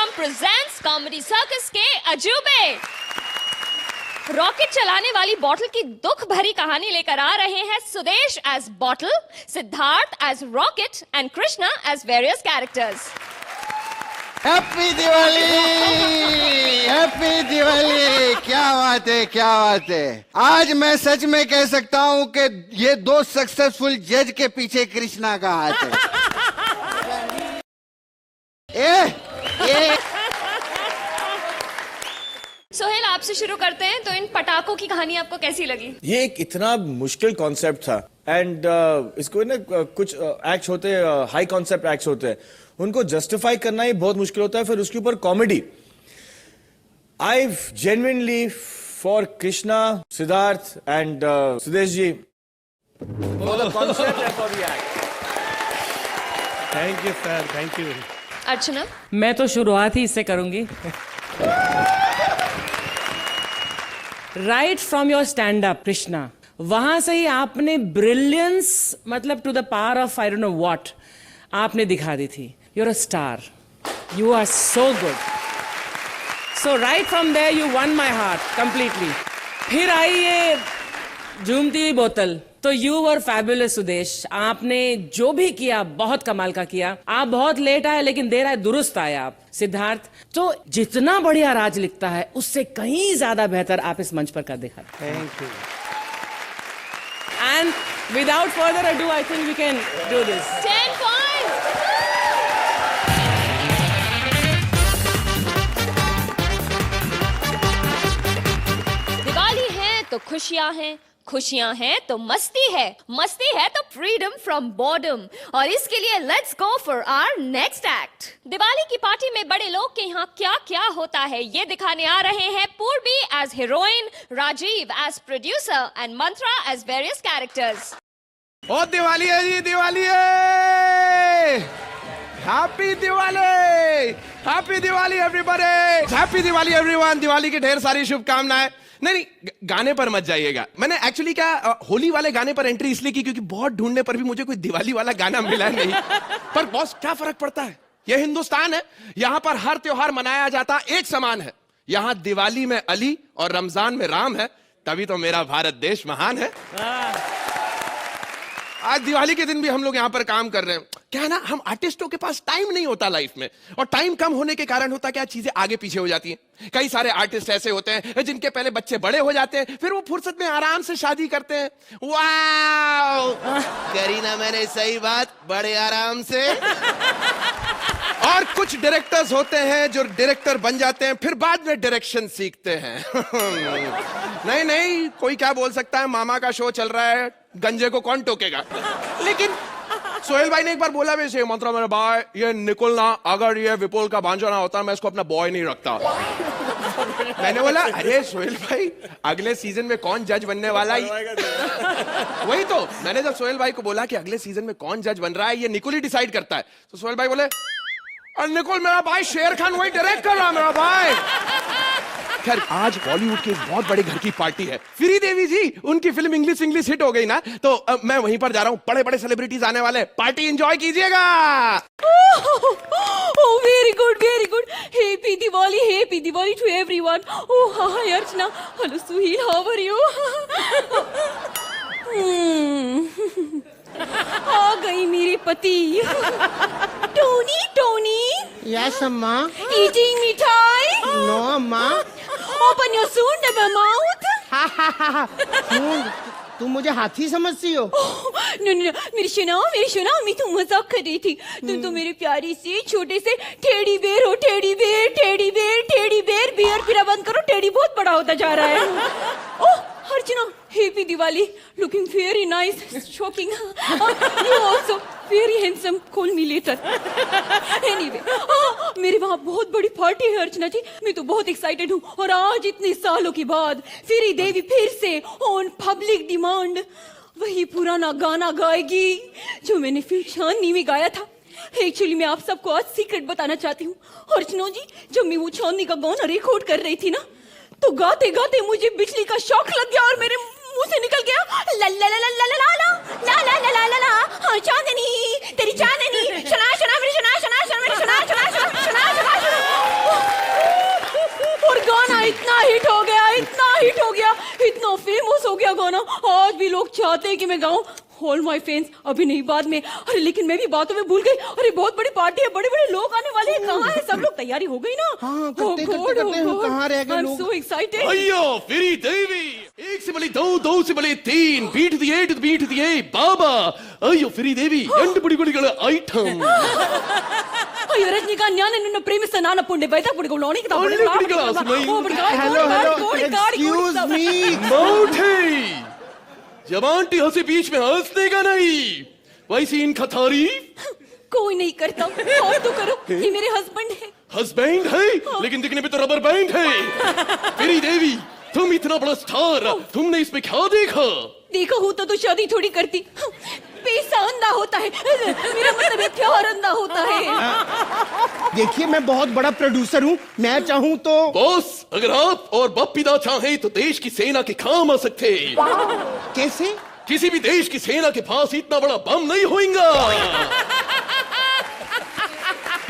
Platform presents comedy circus के अजूबे। Rocket चलाने वाली बॉटल की दुख भरी कहानी लेकर आ रहे हैं Sudesh as bottle, Siddharth as rocket and Krishna as various characters. Happy Diwali, happy Diwali. क्या बात है, क्या बात है। आज मैं सच में कह सकता हूँ कि ये दो सक्सेसफुल जज के पीछे कृष्णा का हाथ है। सोहेल, आपसे शुरू करते हैं। तो इन पटाखों की कहानी आपको कैसी लगी? ये एक इतना मुश्किल कॉन्सेप्ट था एंड इसको ना कुछ एक्ट्स होते हैं, हाई कॉन्सेप्ट एक्ट्स होते हैं, उनको जस्टिफाई करना ही बहुत मुश्किल होता है। फिर उसके ऊपर comedy. I genuinely for Krishna, Siddharth and Sudesh ji for the concept and for the act. Thank you sir, thank you. Archana? मैं तो शुरुआत ही इससे करूंगी। Right from your stand up Krishna, वहां से ही आपने ब्रिलियंस, मतलब to the power of I don't know what आपने दिखा दी थी। You are a star, you are so good. So right from there you one my heart completely. फिर आई ये झूमती हुई बोतल, तो यू वर फैबुलस सुदेश। आपने जो भी किया बहुत कमाल का किया। आप बहुत लेट आए लेकिन देर आए दुरुस्त आए आप। सिद्धार्थ तो जितना बढ़िया राज लिखता है उससे कहीं ज्यादा बेहतर आप इस मंच पर कर दिखा। Thank you. And without further ado I think we can do this. 10 points. Diwali है तो खुशियां हैं, खुशियां हैं तो मस्ती है, मस्ती है तो फ्रीडम फ्रॉम बॉर्डम। और इसके लिए let's go for our next act. Diwali की पार्टी में बड़े लोग के यहाँ क्या क्या होता है ये दिखाने आ रहे हैं Purvi as heroine, Rajiv as producer and Mantra as various characters. ओ दिवाली है जी, दिवाली है। Happy Diwali, happy Diwali everybody, happy Diwali everyone. Diwali की ढेर सारी शुभकामनाएं। नहीं, गाने पर मत जाइएगा। मैंने एक्चुअली क्या होली वाले गाने पर एंट्री इसलिए की क्योंकि बहुत ढूंढने पर भी मुझे कोई दिवाली वाला गाना मिला नहीं। पर बॉस क्या फर्क पड़ता है, यह हिंदुस्तान है, यहां पर हर त्योहार मनाया जाता एक समान है। यहां दिवाली में अली और रमजान में राम है, तभी तो मेरा भारत देश महान है। आज दिवाली के दिन भी हम लोग यहाँ पर काम कर रहे हैं। क्या है ना, हम आर्टिस्टों के पास टाइम नहीं होता लाइफ में, और टाइम कम होने के कारण होता क्या, चीजें आगे पीछे हो जाती हैं। कई सारे आर्टिस्ट ऐसे होते हैं जिनके पहले बच्चे बड़े हो जाते हैं, फिर वो फुर्सत में आराम से शादी करते हैं। वाह करी ना मैंने सही बात, बड़े आराम से। और कुछ डायरेक्टर्स होते हैं जो डायरेक्टर बन जाते हैं, फिर बाद में डायरेक्शन सीखते हैं। नहीं नहीं, कोई क्या बोल सकता है, मामा का शो चल रहा है, गंजे को कौन टोकेगा। लेकिन सोहेल भाई ने एक बार बोला वैसे, मंत्रा मेरा भाई, ये निकुल ना, अगर ये विपुल का भांजा ना होता मैं इसको अपना बॉय नहीं रखता। मैंने बोला अरे सोहेल भाई, अगले सीजन में कौन जज बनने वाला है? वही तो मैंने जब सोहेल भाई को बोला कि अगले सीजन में कौन जज बन रहा है, ये निकुल ही डिसाइड करता है, तो सोहेल भाई बोले निकुल मेरा भाई, शेर खान वही डायरेक्ट कर रहा मेरा भाई। खैर, आज बॉलीवुड के बहुत बड़े घर की पार्टी है। श्री देवी जी, उनकी फिल्म इंग्लिश हिट हो गई ना, तो मैं वहीं पर जा रहा हूँ। बड़े बड़े सेलिब्रिटीज आने वाले, पार्टी एंजॉय कीजिएगा। Oh, very good, very good. Happy Diwali to everyone. Oh, hi Archana. Hello Suhil, how are you? आ गई मेरे पति। टोनी Yes, अम्मा। eating मिठाई। No, अम्मा। Open your soon mouth। तुम मुझे हाथी समझती हो? No, मेरी सुना, मैं तो मजाक कर रही थी। तुम तो मेरे प्यारी से छोटे से टेडी बेर हो, टेडी बेर। बियर पीना बंद करो, टेडी बहुत बड़ा होता जा रहा है। Oh Archana, happy Diwali, looking very nice, shocking. You also very handsome, call me later. Anyway, मेरे वहाँ बहुत बड़ी पार्टी है अर्चना जी, मैं तो बहुत एक्साइटेड हूँ। और आज इतने सालों के बाद श्री देवी फिर से ऑन पब्लिक डिमांड वही पुराना गाना गाएगी जो मैंने फिल्म चांदनी में गाया था। एक्चुअली मैं आप सबको आज सीक्रेट बताना चाहती हूँ। अर्चना जी, जब मैं वो चांदनी का गाना रिकॉर्ड कर रही थी ना, तो गाते गाते मुझे बिजली का शॉक लग गया और मेरे मुंह से निकल गया ला ला ला ला ला ला ला ला ला ला ला ला। हाँ चांदनी, तेरी चांदनी, सुना मेरी सुना। अच्छा गाना आज भी लोग चाहते हैं कि मैं गाऊं। ऑल माय फैंस, अभी नहीं बाद में। अरे लेकिन मैं भी बातों में भूल गई। अरे बहुत बड़ी पार्टी है, बड़े बड़े लोग आने वाले हैं। कहाँ है सब लोग? तैयारी हो गई ना? हाँ, करते कहाँ रह गए लोग? So excited. अयो फिरी देवी, एक से बड़ी दो, दो से बड़ी तीन, बीट दिए बीट दिए बाबा। अयो फिरी देवी ಎಂಟು ಬುಡಿಗಳ ಐಟಂ ಅಯ್ಯೋ ರಜನಿಕಾಂತ್ ನಾನು ನಿನ್ನ ಪ್ರೇಮಿಸ್ತಾನ ಪುಂಡೆ ಬೈತಾ ಪುಡಿಗಳು ಅವನಿಗೆ हेलो एक्सक्यूज मी। मौठे जब आंटी हंसे बीच में हंस देगा नहीं, वैसे इनका तारीफ कोई नहीं करता। और तो करो, ये मेरे हस्बैंड है। हस्बैंड है लेकिन दिखने में तो रबर बैंड है। फिरी देवी तुम इतना बड़ा स्टार, तुमने इसमें क्या देखा? देखा होता तो शादी थोड़ी करती। पैसा अंधा होता है, मेरा मतलब है प्यार अंधा होता है। देखिए मैं बहुत बड़ा प्रोड्यूसर हूँ, मैं चाहूँ तो। बॉस अगर आप और बप्पीदा चाहें तो देश की सेना के काम आ सकते। कैसे? किसी भी देश की सेना के पास इतना बड़ा बम नहीं होगा।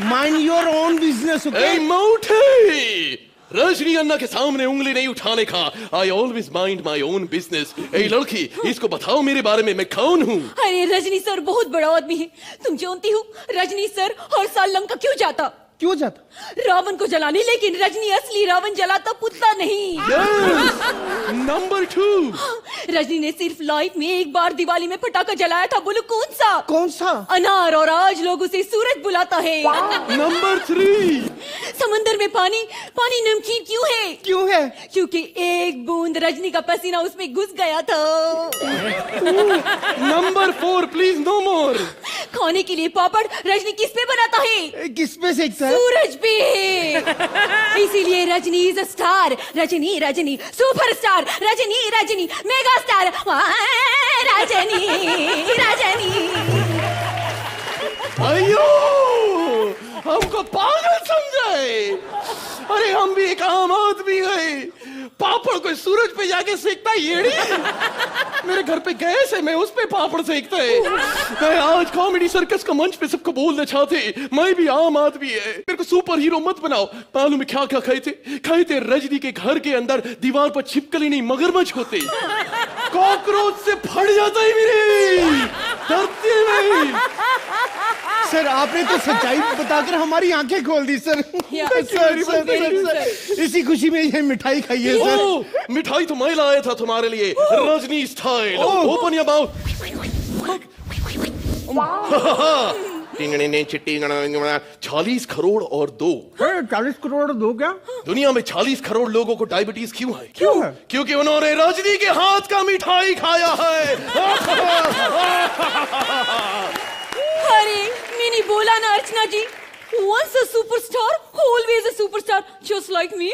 Mind your own business. ए मौठे, रजनी अन्ना के सामने उंगली नहीं उठाने का। I always mind my own business. ए लड़की, इसको बताओ मेरे बारे में, मैं कौन हूँ? अरे रजनी सर बहुत बड़ा आदमी है, तुम जानती हो। रजनी सर हर साल लंका क्यों जाता? क्यों जाता? रावण को जलाने, लेकिन रजनी असली रावण जलाता, पुतला नहीं। नंबर 2, रजनी ने सिर्फ लाइफ में एक बार दिवाली में पटाखा जलाया था। बोलो कौन सा? कौन सा? अनार। और आज लोग उसे सूरज बुलाता है। नंबर 3, समंदर में पानी नमकीन क्यों है? क्यों है? क्योंकि एक बूंद रजनी का पसीना उसमें घुस गया था। नंबर 4 प्लीज नो मोर। खाने के लिए पापड़ रजनी किस पे बनाता है? किस पे सेकता है? सूरज पे। इसीलिए Rajni is a star. Rajni Rajni superstar. Rajni mega star. Rajni Rajni. अयो हमको पागल समझाए। अरे हम भी एक आम आदमी है, पापड़ कोई सूरज पे जाके सेकता येड़ी। मेरे घर पे गैस है, मैं उस पे पापड़ सेकता है। मैं आज कॉमेडी सर्कस का मंच पे सबको बोलना चाहते, मैं भी आम आदमी है, मेरे को सुपर हीरो मत बनाओ। मालूम है क्या क्या खाए थे? रजनी के घर के अंदर दीवार पर छिपकली नहीं मगरमच्छ होते, कॉकरोच से फट जाता है मेरी धरती में। सर आपने तो सच्चाई बताकर हमारी आंखें खोल दी सर। सर इसी खुशी में ये मिठाई खाइए सर। मिठाई तो मैं लाया था तुम्हारे लिए, Rajni style. Open your mouth. चिट्टी 40 करोड़ और 2। 40 करोड़ दो क्या? दुनिया में 40 करोड़ लोगों को डायबिटीज क्यों है? क्यों है? क्योंकि उन्होंने रजनी के हाथ का मिठाई खाया है। अरे मैंने बोला ना अर्चना जी, once a superstar, always a superstar, just like me.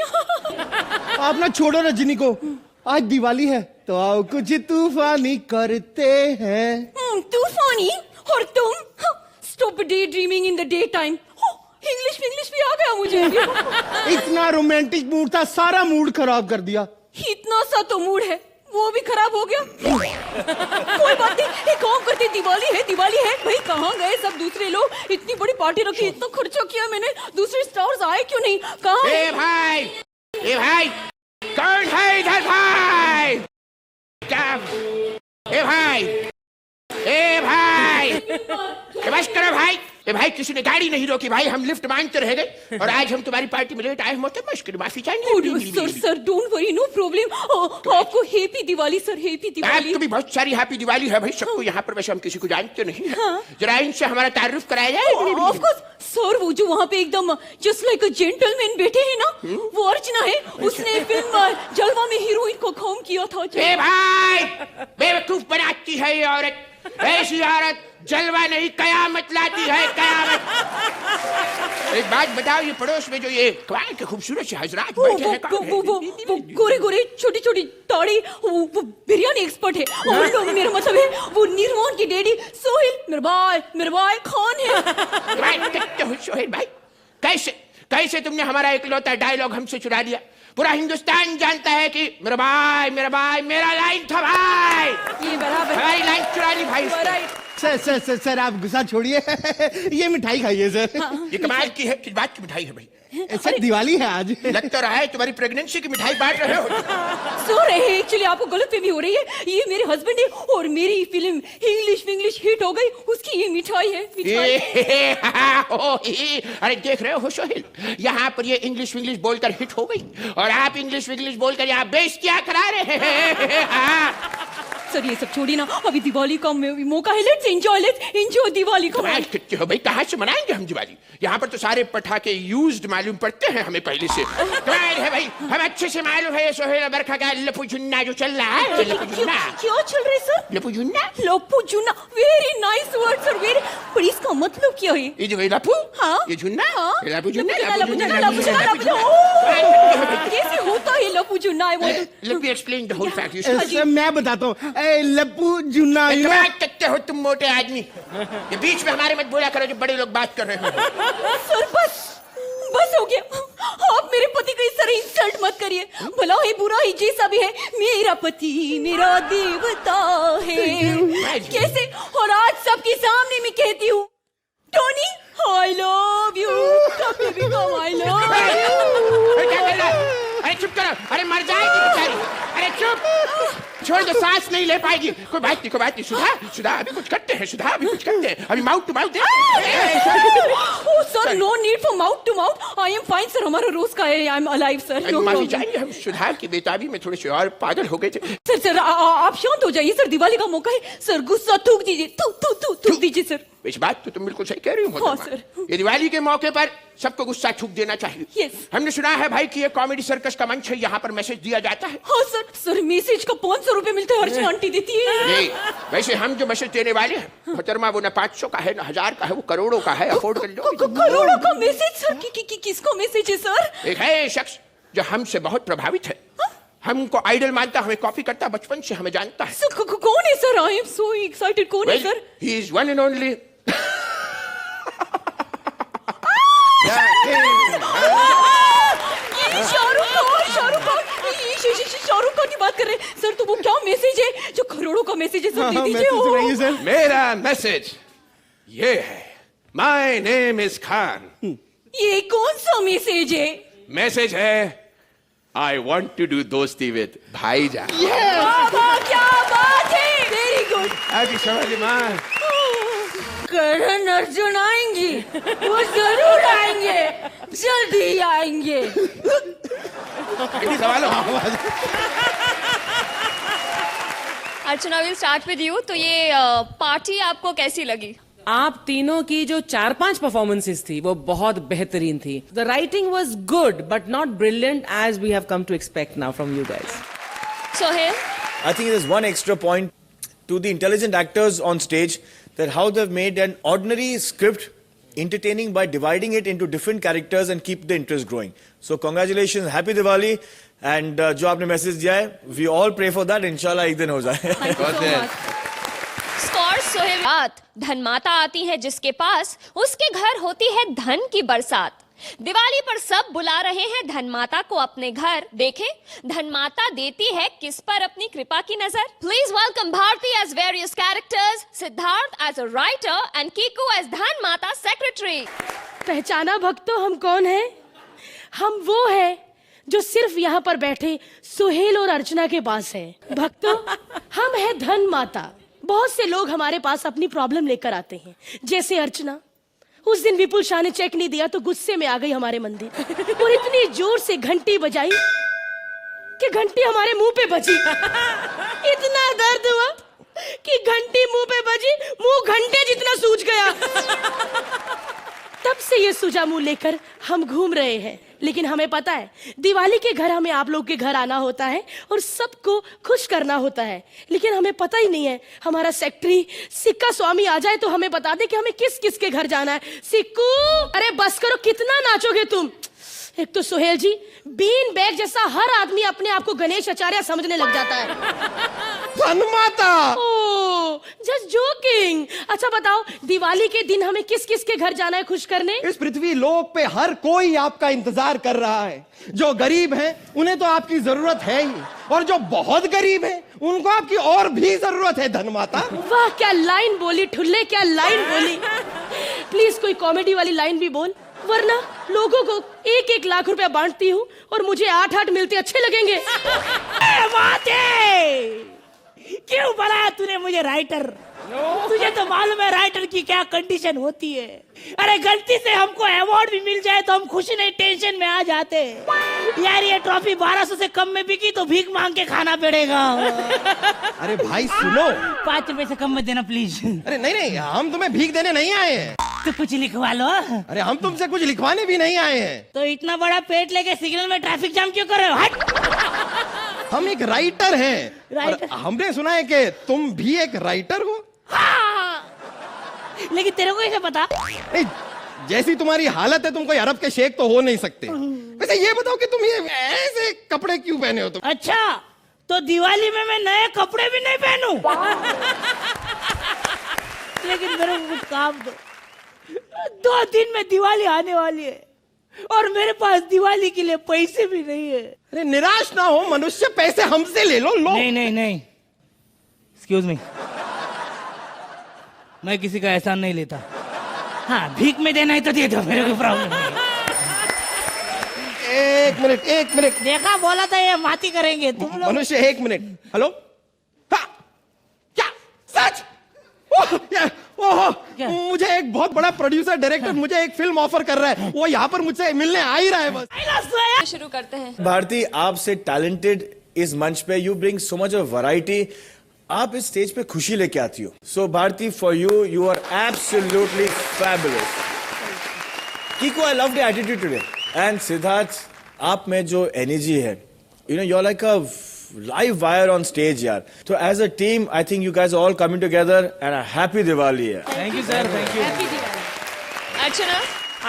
आप ना छोड़ो रजनी को, आज दिवाली है तो आओ कुछ तूफानी करते हैं। तूफानी? और तुम? Stop daydreaming in the daytime. English भी आ गया मुझे। इतना रोमांटिक मूड था, सारा मूड खराब कर दिया। इतना सा तो मूड है, वो भी खराब हो गया। कोई बात नहीं, एक काम करते, दिवाली है भाई, कहाँ गए सब दूसरे लोग? इतनी बड़ी पार्टी रखी, इतना खर्चा किया मैंने, दूसरे स्टार्स आए क्यों नहीं? कहाँ? ए भाई कौन है इधर भाई? क्या? ए भाई बस करो भाई। ए भाई किसी ने गाड़ी नहीं रोकी भाई, हम लिफ्ट मांगते रह गए और आज हम तुम्हारी पार्टी में लेट आए हम, तो मुश्किल माफी चाहेंगे। Sir don't worry, no problem. आपको happy Diwali sir, happy Diwali. आपको भी बहुत सारी हैप्पी दिवाली है भाई सबको यहाँ पर, वैसे हम किसी को जानते नहीं है। जरा इनसे हमारा तारुफ कराया जाए। ऑफ कोर्स सर, वो जो वहाँ पे एकदम जस्ट लाइक अ जेंटलमैन बैठे हैं ना, वो अर्चना है। उसने फिल्म जलवा में हीरोइन को काम किया था। ए भाई बेवकूफ बनाती है ये औरत, ऐसी औरत जलवा नहीं कयामत लाती है, कयामत। एक बात बताओ, ये पड़ोस में जो ये कमाल के खूबसूरत से हजरात बैठे हैं, वो गोरे छोटी छोटी दाढ़ी, वो बिरयानी एक्सपर्ट है। और मेरा मतलब है वो निर्वाण की डैडी सोहेल मेरे भाई खान है। सोहेल भाई कैसे तुमने हमारा इकलौता डायलॉग हमसे चुरा लिया? पूरा हिंदुस्तान जानता है कि मेरा भाई मेरा लाइन था भाई। ये बराबर हमारी लाइन चुरा ली भाई। सर आप गुस्सा छोड़िए। ये मिठाई खाइए सर। ये कमाल की है, किस बात की मिठाई है भाई? सर दिवाली है आज। लग तो रहा है तुम्हारी प्रेगनेंसी की मिठाई बांट रहे हो। सो रहे हैं, एक्चुअली आपको गलतफहमी हो रही है। ये मेरे हस्बैंड है और मेरी फिल्म इंग्लिश हिट हो गई, उसकी ये मिठाई है। अरे देख रहे हो सोहेल, यहाँ पर ये इंग्लिश बोलकर हिट हो गई और आप इंग्लिश बोलकर यहाँ बेइज्जतियां करा रहे हैं। सर ये सब छोड़िए ना, अभी दिवाली का मौका है। लेट्स एंजॉय दिवाली का। कमाल करते हो भाई, कहाँ से मनाएंगे हम दिवाली? यहाँ पर तो सारे पटाखे यूज्ड मालूम पड़ते हैं हमें पहले से। कमाल है भाई, हम अच्छे से मालूम है सोहेल बरखा का लपू झुन्ना जो चल रहा है। लपू झुन्ना क्या चल रहा है सर? लपू झुन्ना, लपू झुन्ना, very nice word sir, very. पर इसका मतलब क्या है? ये जो लपू, हाँ, ये झुन्ना, हाँ, लपू झुन्ना, कैसे होता है लपू झुन्ना? Let me explain the whole fact. Sir मैं बताता हूँ। लप्पू जुन्ना करते हो तुम मोटे आदमी, ये बीच में हमारे मत बोला करो जो बड़े लोग बात कर रहे हो। सर बस हो गया। आप मेरे पति को इस तरह इंसल्ट मत करिए। भला ही बुरा ही जैसा भी है, मेरा पति मेरा देवता है। कैसे? और आज सबके सामने मैं कहती हूँ, टोनी आई लव यू, कभी भी कम आई लव यू। अरे चुप करो, अरे मर जाएगी बेचारी। अरे चुप, छोड़ दो, सांस नहीं ले पाएगी। कोई बात नहीं। सुधा अभी कुछ करते हैं, अभी mouth to mouth. Sir no need for mouth to mouth, I am fine sir, हमारा रोज का है, आई एम अलाइव सर। माफी चाहेंगे, हम सुधा की बेताबी में थोड़े से और पागल हो गए थे। सर आप शांत हो जाइए सर, दिवाली का मौका है सर, गुस्सा थूक दीजिए, थूक दीजिए सर। इस बात तो तुम बिल्कुल सही कह रही हो। हाँ, सर। ये दिवाली के मौके पर सबको गुस्सा थूक देना चाहिए। Yes. हमने सुना है भाई कि ये कॉमेडी सर्कस का मंच है, यहाँ पर मैसेज दिया जाता है। हाँ सर मैसेज का 500 रुपए मिलते हैं, अर्चना आंटी देती है। नहीं, वैसे हम जो मैसेज देने वाले हैं मोहतरमा, वो न 500 का है, न 1000 का है, वो करोड़ों का है। अफोर्ड कर लो। करोड़ों का मैसेज सर? किसको मैसेज है सर? एक है शख्स जो हमसे बहुत प्रभावित है, हमको आइडल मानता, हमें कॉपी करता, बचपन से हमें जानता है। कौन है sir? I am so excited. कौन है sir? He is one and only Shahrukh Khan की बात कर रहे हैं सर। तो वो क्या मैसेज है जो करोड़ों का मैसेज है सर? दे दीजिए सर। मेरा मैसेज ये है, माय नेम इज खान। ये कौन सा मैसेज है? मैसेज है, आई वॉन्ट टू डू दोस्ती विद भाईजान। क्या बात है, वेरी गुड। हैप्पी दिवाली मां। करण अर्जुन आएंगे, वो जरूर आएंगे, जल्दी आएंगे। सवाल अर्चना विल स्टार्ट विद यू। तो ये पार्टी आपको कैसी लगी? आप तीनों की जो 4-5 परफॉर्मेंसेस थी वो बहुत बेहतरीन थी। The writing was good but not brilliant as we have come to expect now from you guys. Sohail, I think there's one extra point to the intelligent actors on stage, that how they've made an ordinary script entertaining by dividing it into different characters and keep the interest growing. So congratulations, happy Diwali, and जो आपने message दिया है, we all pray for that, इंशाल्लाह एक दिन हो जाए। Score Sohail. बात धन माता आती है जिसके पास, उसके घर होती है धन की बरसात। दिवाली पर सब बुला रहे हैं धन माता को अपने घर। देखें धन माता देती है किस पर अपनी कृपा की नजर। Please welcome Bharti as various characters, Siddharth as a writer and Kiku as Dhan Mata secretary. पहचाना भक्तों हम कौन है? हम वो है जो सिर्फ यहाँ पर बैठे सुहेल और अर्चना के पास है। भक्तों हम है धन माता। बहुत से लोग हमारे पास अपनी प्रॉब्लम लेकर आते हैं, जैसे अर्चना। उस दिन विपुल शाह ने चेक नहीं दिया तो गुस्से में आ गई हमारे मंदिर और इतनी जोर से घंटी बजाई कि घंटी हमारे मुंह पे बजी। इतना दर्द हुआ कि घंटी मुंह पे बजी, मुंह घंटे जितना सूज गया। तब से ये सूजा मुंह लेकर हम घूम रहे हैं। लेकिन हमें पता है दिवाली के घर हमें आप लोग के घर आना होता है और सबको खुश करना होता है। लेकिन हमें पता ही नहीं है, हमारा सेक्रेटरी सिक्का स्वामी आ जाए तो हमें बता दे कि हमें किस किस के घर जाना है। सिक्कू, अरे बस करो, कितना नाचोगे तुम? एक तो सुहेल जी, बीन बैग जैसा हर आदमी अपने आप को गणेश आचार्य समझने लग जाता है। धनमाता। ओह, जस्ट जोकिंग। अच्छा बताओ, दिवाली के दिन हमें किस किस के घर जाना है खुश करने? इस पृथ्वी लोक पे हर कोई आपका इंतजार कर रहा है। जो गरीब हैं उन्हें तो आपकी जरूरत है ही, और जो बहुत गरीब हैं उनको आपकी और भी जरूरत है धनमाता। वाह, क्या लाइन बोली ठुल्ले, क्या लाइन बोली। प्लीज कोई कॉमेडी वाली लाइन भी बोल, वरना लोगों को 1-1 लाख रुपया बांटती हूँ और मुझे 8-8 मिलते अच्छे लगेंगे। क्यों बनाया तूने मुझे राइटर? तुझे तो मालूम है राइटर की क्या कंडीशन होती है। अरे गलती से हमको अवार्ड भी मिल जाए तो हम खुशी नहीं टेंशन में आ जाते। यार ये ट्रॉफी 1200 से कम में बिकी तो भीख मांग के खाना पड़ेगा। अरे भाई सुनो, 5 रुपए से कम में देना प्लीज। अरे नहीं नहीं, हम तुम्हें भीख देने नहीं आए हैं। तो कुछ लिखवा लो। अरे हम तुमसे कुछ लिखवाने भी नहीं आए हैं। तो इतना बड़ा पेट लेके सिग्नल में ट्रैफिक जाम क्यों कर रहे हो? हट। हम एक राइटर हैं। राइटर? और हमने सुना है कि तुम भी एक राइटर हो। हाँ। लेकिन तेरे को कैसे पता? नहीं, जैसी तुम्हारी हालत है तुम कोई अरब के शेख तो हो नहीं सकते। वैसे ये बताओ कि तुम ये ऐसे कपड़े क्यों पहने हो तुम? अच्छा, तो दिवाली में मैं नए कपड़े भी नहीं पहनूं? लेकिन मेरे को कुछ काम दो। 2 दिन में दिवाली आने वाली है और मेरे पास दिवाली के लिए पैसे भी नहीं है। अरे निराश ना हो मनुष्य, पैसे हमसे ले लो। नहीं नहीं नहीं, एक्सक्यूज मी, मैं किसी का एहसान नहीं लेता। हाँ, भीख में देना है तो दे दो, मेरे को प्रॉब्लम नहीं। एक मिनट। देखा, बोला था ये माती करेंगे तुम लोग। मनुष्य, 1 मिनट। हेलो, हाँ, क्या सच? क्या? मुझे एक बहुत बड़ा प्रोड्यूसर डायरेक्टर मुझे एक फिल्म ऑफर कर रहा है। वो यहाँ पर मुझसे मिलने आ ही रहा है बस। शुरू करते हैं। भारती, आपसे टैलेंटेड इस मंच पे, you bring so much of variety. आप इस स्टेज पे खुशी लेके आती हो। So Bharti, for you, you are absolutely fabulous. Kiku, I love the attitude today. And Siddharth, आप में जो एनर्जी है, you know, you are like a live wire on stage, yaar. So as a team, I think you guys are all coming together and a happy Diwali. Thank you, sir. Thank you. Happy Diwali. Archana,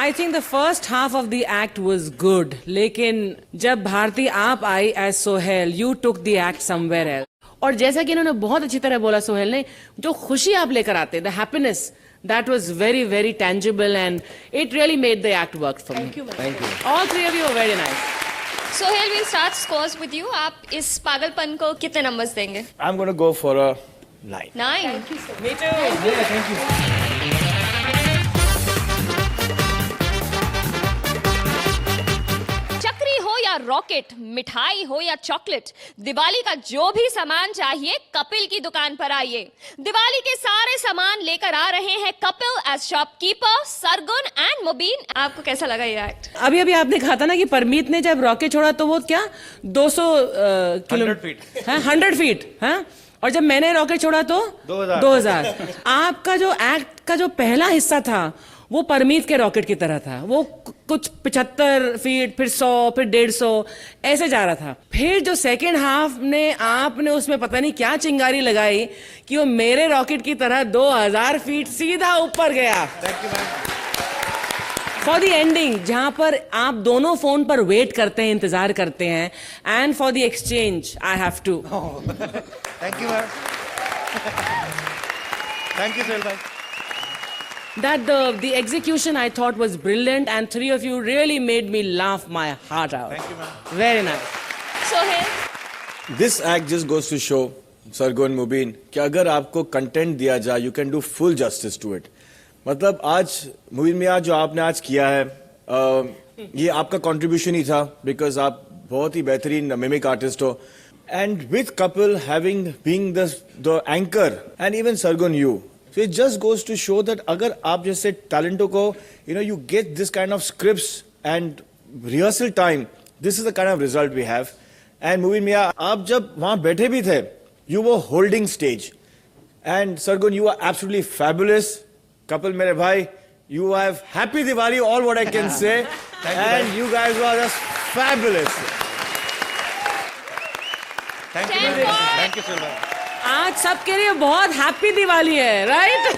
I think the first half of the act was good, लेकिन जब भारती आप आई as Sohail, you took the act somewhere else. और जैसा कि इन्होंने बहुत अच्छी तरह बोला सोहेल ने, जो खुशी आप लेकर आते, the happiness, that was very, very tangible and it really made the act work for me. Thank you. Thank you. All 3 of you were very nice. Sohail, we'll start scores with you. आप इस पागलपन को कितने numbers देंगे? I'm going to go for a 9. 9. Me too. चक्री हो या rocket, मिठाई हो या चॉकलेट, दिवाली का जो भी सामान चाहिए कपिल की दुकान पर आइए। दिवाली के सारे सामान लेकर आ रहे हैं Kapil as shopkeeper, Sargun and Mubeen. आपको कैसा लगा ये एक्ट? अभी आपने कहा था ना कि परमीत ने जब रॉकेट छोड़ा तो वो क्या 200 किलोमीटर, 100 फीट, हाँ? और जब मैंने रॉकेट छोड़ा तो 2000। आपका जो एक्ट का जो पहला हिस्सा था वो परमीत के रॉकेट की तरह था। वो कुछ 75 फीट, फिर 100, फिर 150 ऐसे जा रहा था। फिर जो सेकेंड हाफ ने आपने उसमें पता नहीं क्या चिंगारी लगाई कि वो मेरे रॉकेट की तरह 2000 फीट सीधा ऊपर गया। फॉर द एंडिंग, जहां पर आप दोनों फोन पर वेट करते हैं, इंतजार करते हैं, and for the exchange I have to. Thank you ma'am. Thank you Sohail भाई। That the execution I thought was brilliant, and 3 of you really made me laugh my heart out. Thank you, ma'am. Very nice. Sohail, This act just goes to show, Sargun, मुबीन, कि अगर आपको content दिया जाए, you can do full justice to it. मतलब आज मुबीन मियां जो आपने आज किया है, ये आपका कंट्रीब्यूशन ही था, बिकॉज आप बहुत ही बेहतरीन मिमिक आर्टिस्ट हो. And with Kapil being the anchor, and even Sargun, you. So it just goes to show that अगर आप जैसे टैलेंटों को, you get this kind of scripts and rehearsal time, this is the kind of result we have. And Mubin Mia, आप जब वहाँ बैठे भी थे, you were holding stage. And Sargun, you are absolutely fabulous. Kapil, मेरे भाई, you have happy Diwali, all what I can say. And you guys were just fabulous. Thank you, Silva. आज सबके लिए बहुत हैप्पी दिवाली है, राइट?